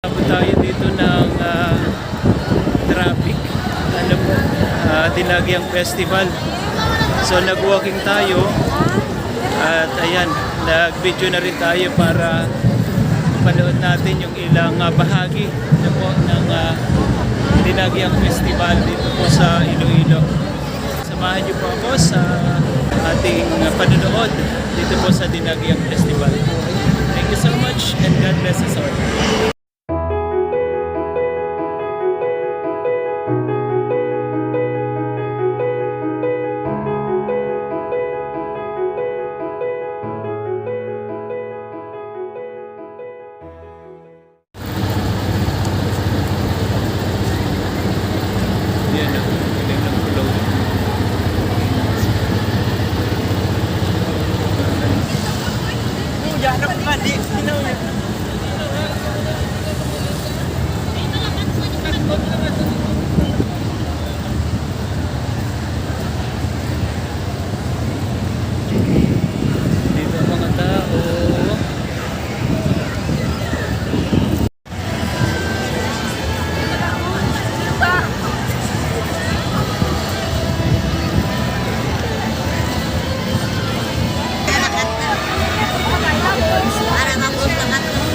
Abot tayo dito ng traffic. Ano po, Dinagyang Festival. So nag-walking tayo at ayan, nag-video na rin tayo para panood natin yung ilang bahagi ano po, ng Dinagyang Festival dito po sa Iloilo. Samahan niyo po ako sa ating panonood dito po sa Dinagyang Festival. Thank you so much and God bless us all. Yan ang galing ng flow. Dito ang mga tao. Para mapunta ka to.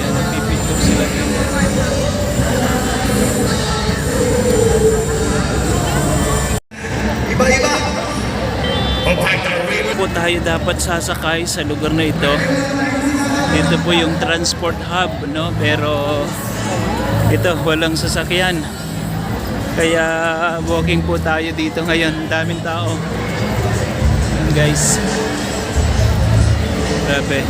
Yan, nagpipicture sila dito. Iba-iba. O pagkawin. Po tayo dapat sasakay sa lugar na ito. Dito po yung transport hub, no? Pero ito, walang sasakyan. Kaya walking po tayo dito ngayon. Daming tao. Yan, guys. Grabe.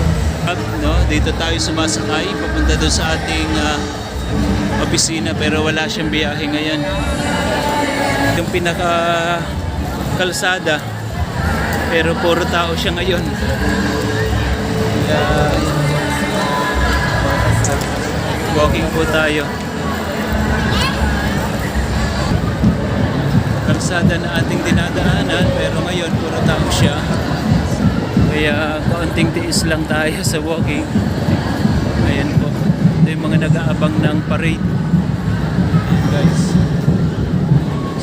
No? Dito tayo sumasakay papunta doon sa ating opisina pero wala siyang biyahe ngayon. Yung pinaka kalsada pero puro tao siya ngayon. Kaya walking po tayo. Kalsada na ating dinadaanan pero ngayon puro tao siya. Kaya kaunting tiis lang tayo sa walking. Ayan po. Ito yung mga nag-aabang ng parade. Guys.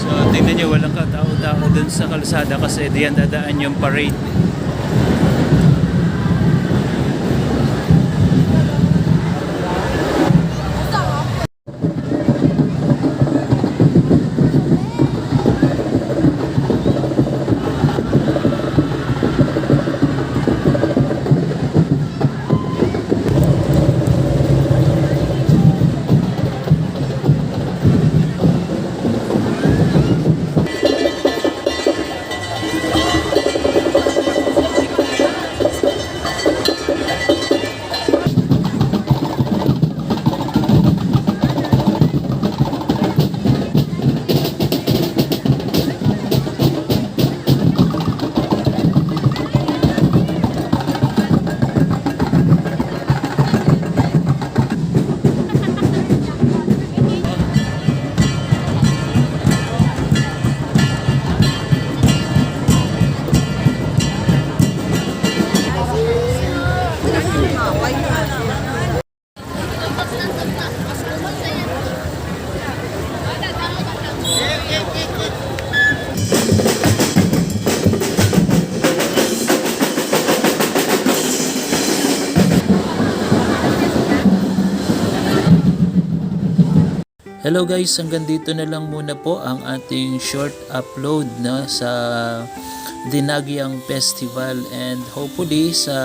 So tingnan nyo, walang katao-tao dun sa kalsada kasi diyan dadaan yung parade. Hello guys, hanggang dito na lang muna po ang ating short upload na sa Dinagyang Festival, and hopefully sa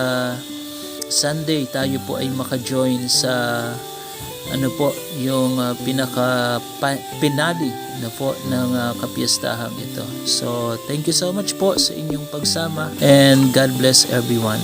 Sunday tayo po ay maka-join sa yung pinali na po ng kapiestahang ito. So thank you so much po sa inyong pagsama, and God bless everyone.